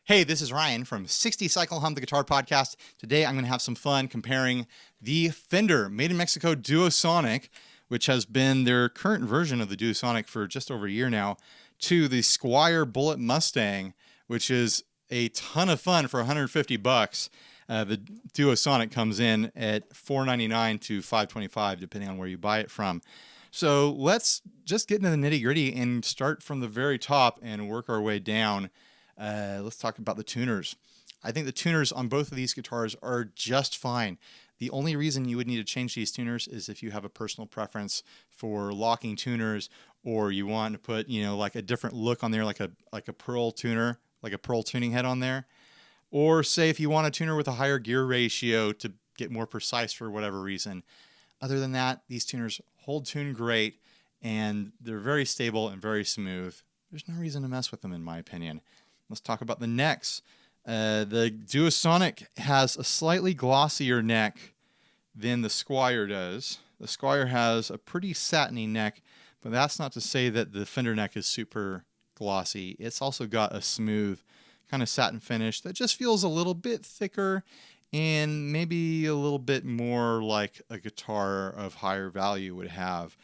Hey, this is Ryan from 60 Cycle Hum the Guitar Podcast. Today I'm going to have some fun comparing the Fender Made in Mexico Duo-Sonic, which has been their current version of the Duo-Sonic for just over a year now, to the Squier Bullet Mustang, which is a ton of fun for 150 bucks. The Duo-Sonic comes in at $499 to $525 depending on where you buy it from. So let's just get into the nitty-gritty and start from the very top and work our way down. Let's talk about the tuners. I think the tuners on both of these guitars are just fine. The only reason you would need to change these tuners is if you have a personal preference for locking tuners, or you want to put, like a different look on there, like a pearl tuner, like a pearl tuning head on there. Or say if you want a tuner with a higher gear ratio to get more precise for whatever reason. Other than that, these tuners hold tune great, and they're very stable and very smooth. There's no reason to mess with them, in my opinion. Let's talk about the necks. The Duo-Sonic has a slightly glossier neck than the Squier does. The Squier has a pretty satiny neck, but that's not to say that the Fender neck is super glossy. It's also got a smooth kind of satin finish that just feels a little bit thicker and maybe a little bit more like a guitar of higher value would have,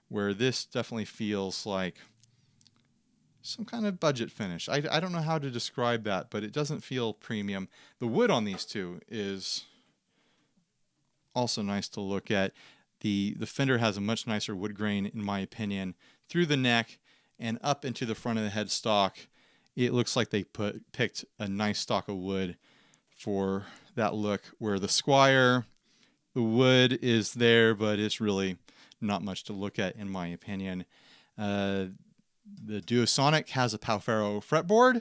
where this definitely feels like some kind of budget finish. I don't know how to describe that, but it doesn't feel premium. The wood on these two is also nice to look at. The Fender has a much nicer wood grain, in my opinion, through the neck and up into the front of the headstock. It looks like they picked a nice stock of wood for that look, where the Squier, the wood is there, but it's really not much to look at, in my opinion. The Duo-Sonic has a Palfaro fretboard.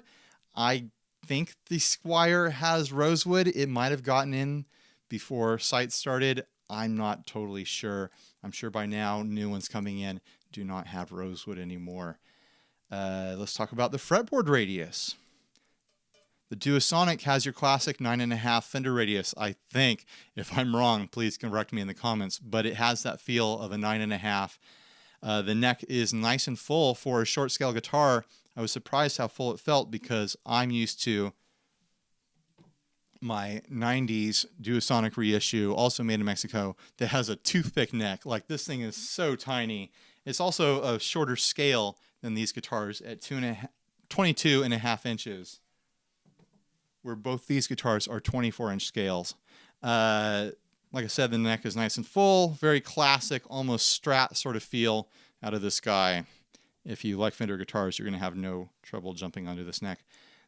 I think the Squier has rosewood. It might have gotten in before sights started. I'm not totally sure. I'm sure by now new ones coming in do not have rosewood anymore. Let's talk about the fretboard radius. The Duo-Sonic has your classic 9.5 Fender radius, I think. If I'm wrong, please correct me in the comments, but it has that feel of a 9.5. The neck is nice and full for a short scale guitar. I was surprised how full it felt because I'm used to my 90s Duo-Sonic reissue, also made in Mexico, that has a toothpick neck. Like, this thing is so tiny. It's also a shorter scale than these guitars at 22.5 inches, where both these guitars are 24-inch scales. Like I said, the neck is nice and full, very classic, almost Strat sort of feel out of this guy. If you like Fender guitars, you're going to have no trouble jumping onto this neck.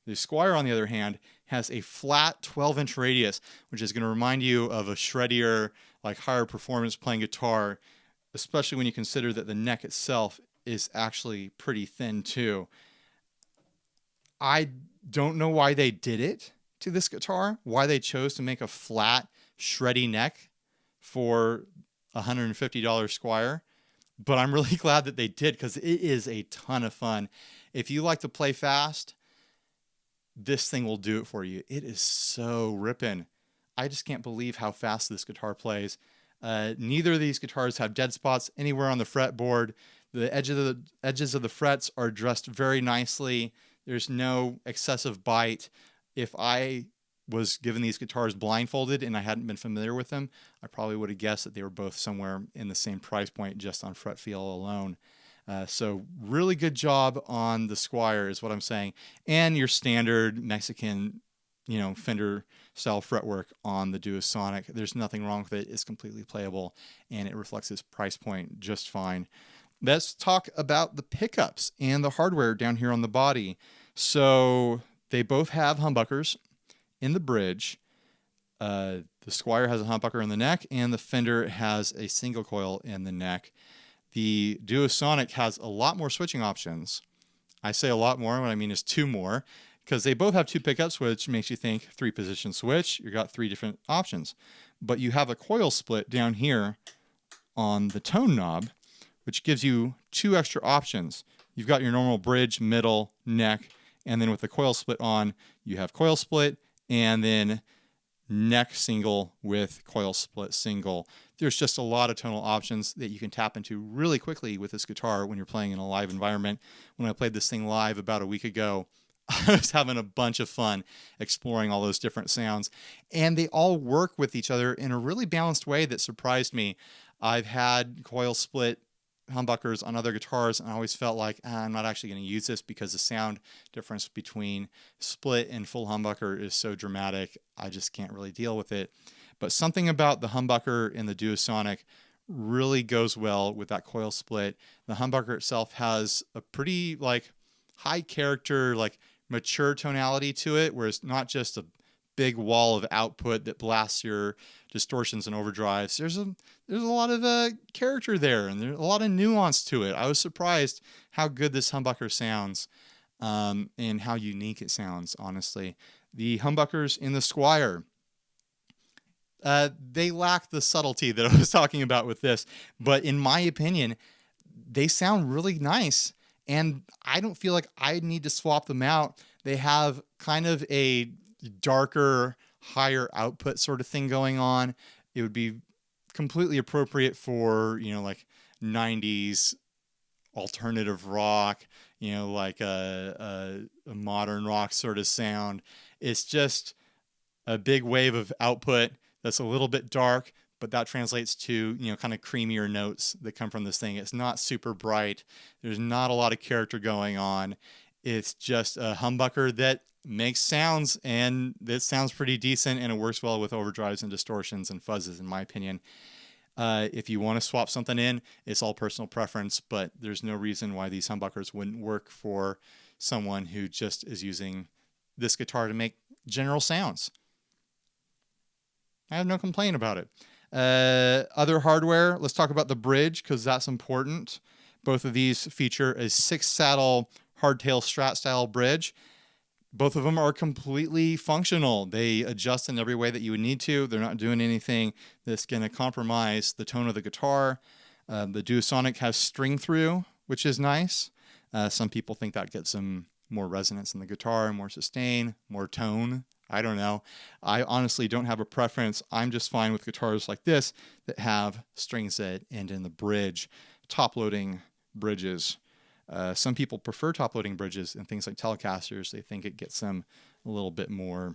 The Squier, on the other hand, has a flat 12-inch radius, which is going to remind you of a shreddier, like higher performance playing guitar, especially when you consider that the neck itself is actually pretty thin too. I don't know why they did it to this guitar, why they chose to make a flat, shreddy neck for $150 Squier, but I'm really glad that they did, because it is a ton of fun. If you like to play fast, this thing will do it for you. It is so ripping. I just can't believe how fast this guitar plays. Neither of these guitars have dead spots anywhere on the fretboard. The edges of the frets are dressed very nicely. There's no excessive bite. If I was given these guitars blindfolded and I hadn't been familiar with them, I probably would have guessed that they were both somewhere in the same price point just on fret feel alone. So really good job on the Squier is what I'm saying. And your standard Mexican, Fender style fretwork on the Duo-Sonic. There's nothing wrong with it. It's completely playable and it reflects its price point just fine. Let's talk about the pickups and the hardware down here on the body. So they both have humbuckers in the bridge. The Squier has a humbucker in the neck, and the Fender has a single coil in the neck. The Duo-Sonic has a lot more switching options. I say a lot more, what I mean is two more, because they both have two pickups, which makes you think 3-position switch. You've got 3 different options. But you have a coil split down here on the tone knob, which gives you 2 extra options. You've got your normal bridge, middle, neck, and then with the coil split on, you have coil split, and then neck single with coil split single. There's just a lot of tonal options that you can tap into really quickly with this guitar when you're playing in a live environment. When I played this thing live about a week ago, I was having a bunch of fun exploring all those different sounds, and they all work with each other in a really balanced way that surprised me. I've had coil split humbuckers on other guitars, and I always felt like I'm not actually going to use this because the sound difference between split and full humbucker is so dramatic. I just can't really deal with it. But something about the humbucker in the Duo-Sonic really goes well with that coil split. The humbucker itself has a pretty like high character, like mature tonality to it, where it's not just a big wall of output that blasts your distortions and overdrives. There's a lot of character there, and there's a lot of nuance to it. I was surprised how good this humbucker sounds, and how unique it sounds, honestly. The humbuckers in the Squier, they lack the subtlety that I was talking about with this, but in my opinion, they sound really nice, and I don't feel like I need to swap them out. They have kind of a darker, higher output sort of thing going on. It would be completely appropriate for, like 90s alternative rock, like a modern rock sort of sound. It's just a big wave of output that's a little bit dark, but that translates to, kind of creamier notes that come from this thing. It's not super bright. There's not a lot of character going on. It's just a humbucker that makes sounds, and it sounds pretty decent, and it works well with overdrives and distortions and fuzzes, in my opinion. If you want to swap something in, it's all personal preference, but there's no reason why these humbuckers wouldn't work for someone who just is using this guitar to make general sounds. I have no complaint about it. Other hardware, let's talk about the bridge, because that's important. Both of these feature a 6-saddle hardtail Strat style bridge. Both of them are completely functional. They adjust in every way that you would need to. They're not doing anything that's going to compromise the tone of the guitar. The Duo-Sonic has string through, which is nice. Some people think that gets some more resonance in the guitar, more sustain, more tone. I don't know. I honestly don't have a preference. I'm just fine with guitars like this that have strings that end in the bridge, top-loading bridges. Some people prefer top-loading bridges and things like Telecasters. They think it gets them a little bit more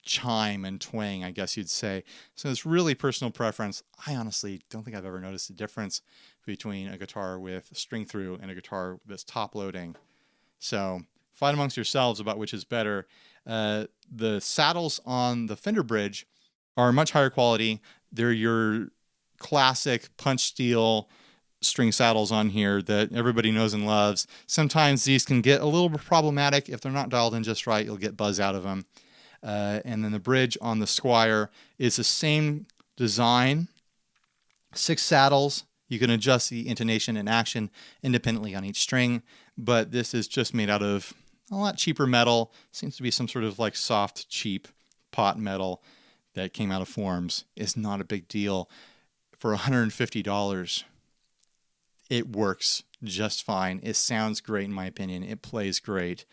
chime and twang, I guess you'd say. So it's really personal preference. I honestly don't think I've ever noticed a difference between a guitar with string through and a guitar that's top-loading. So fight amongst yourselves about which is better. The saddles on the Fender bridge are much higher quality. They're your classic punch steel string saddles on here that everybody knows and loves. Sometimes these can get a little bit problematic. If they're not dialed in just right, you'll get buzz out of them. And then the bridge on the Squier is the same design, 6 saddles. You can adjust the intonation and action independently on each string, but this is just made out of a lot cheaper metal. Seems to be some sort of like soft, cheap pot metal that came out of forms. It's not a big deal. For $150, it works just fine. It sounds great in my opinion. It plays great.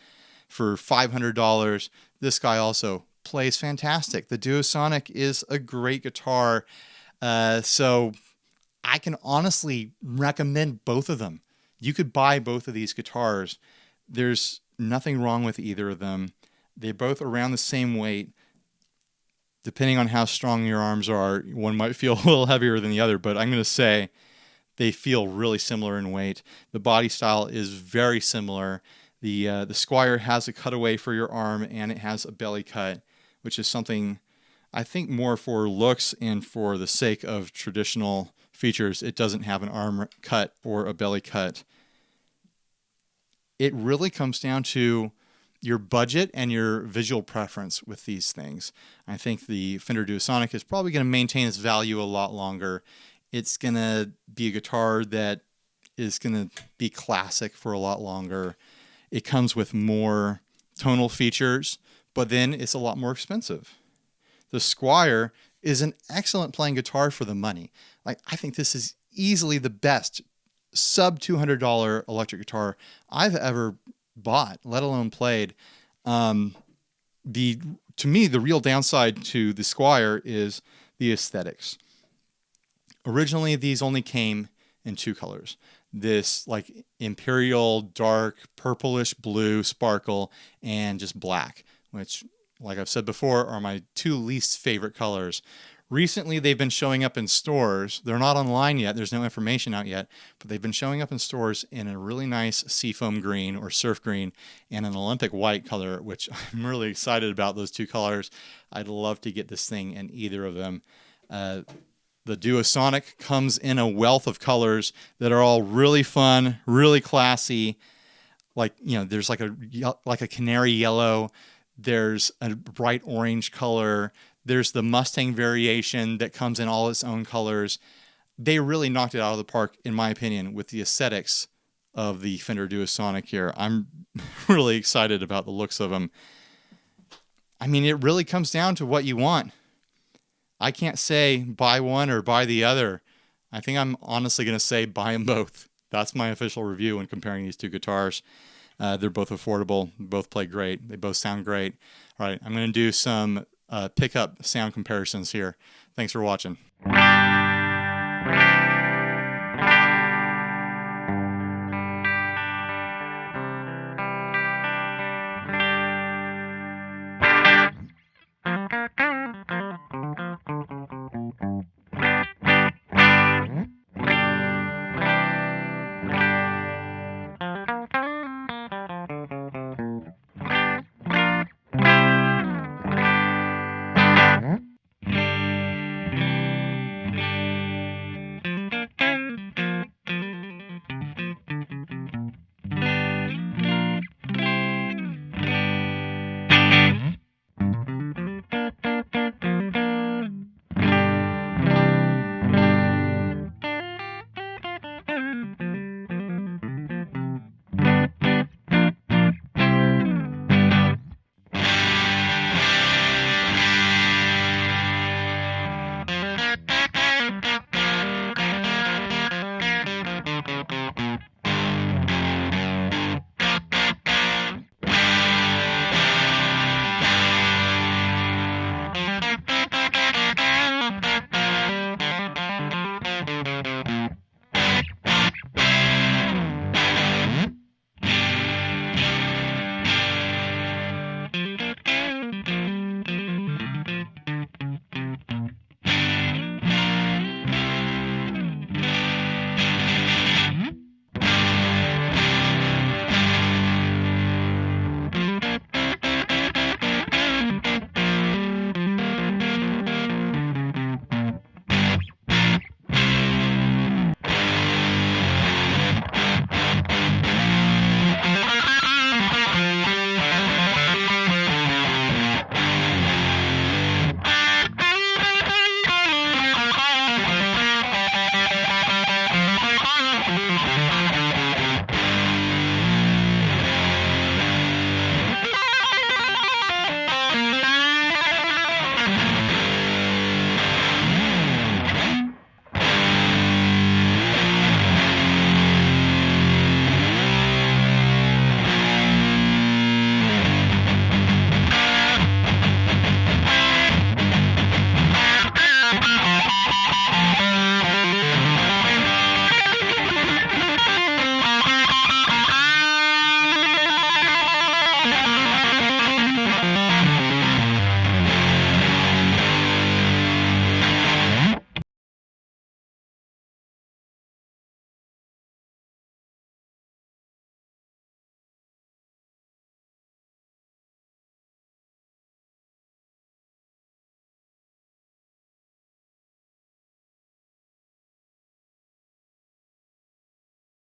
For $500, this guy also plays fantastic. The Duo-Sonic is a great guitar. So I can honestly recommend both of them. You could buy both of these guitars. There's nothing wrong with either of them. They're both around the same weight. Depending on how strong your arms are, one might feel a little heavier than the other, but I'm going to say they feel really similar in weight. The body style is very similar. The Squier has a cutaway for your arm, and it has a belly cut, which is something I think more for looks and for the sake of traditional features. It doesn't have an arm cut or a belly cut. It really comes down to your budget and your visual preference with these things. I think the Fender Duo-Sonic is probably going to maintain its value a lot longer. It's going to be a guitar that is going to be classic for a lot longer. It comes with more tonal features, but then it's a lot more expensive. The Squier is an excellent playing guitar for the money. Like, I think this is easily the best sub $200 electric guitar I've ever bought, let alone played. To me, the real downside to the Squier is the aesthetics. Originally, these only came in 2 colors. this like imperial dark purplish blue sparkle and just black, which, like I've said before, are my two least favorite colors. Recently, they've been showing up in stores. They're not online yet. There's no information out yet, but they've been showing up in stores in a really nice seafoam green or surf green and an Olympic white color, which I'm really excited about those two colors. I'd love to get this thing in either of them. The Duo-Sonic comes in a wealth of colors that are all really fun, really classy. Like, you know, there's like a canary yellow. There's a bright orange color. There's the Mustang variation that comes in all its own colors. They really knocked it out of the park, in my opinion, with the aesthetics of the Fender Duo-Sonic here. I'm really excited about the looks of them. I mean, it really comes down to what you want. I can't say buy one or buy the other. I think I'm honestly going to say buy them both. That's my official review when comparing these two guitars. They're both affordable, both play great, they both sound great. All right, I'm going to do some pickup sound comparisons here. Thanks for watching.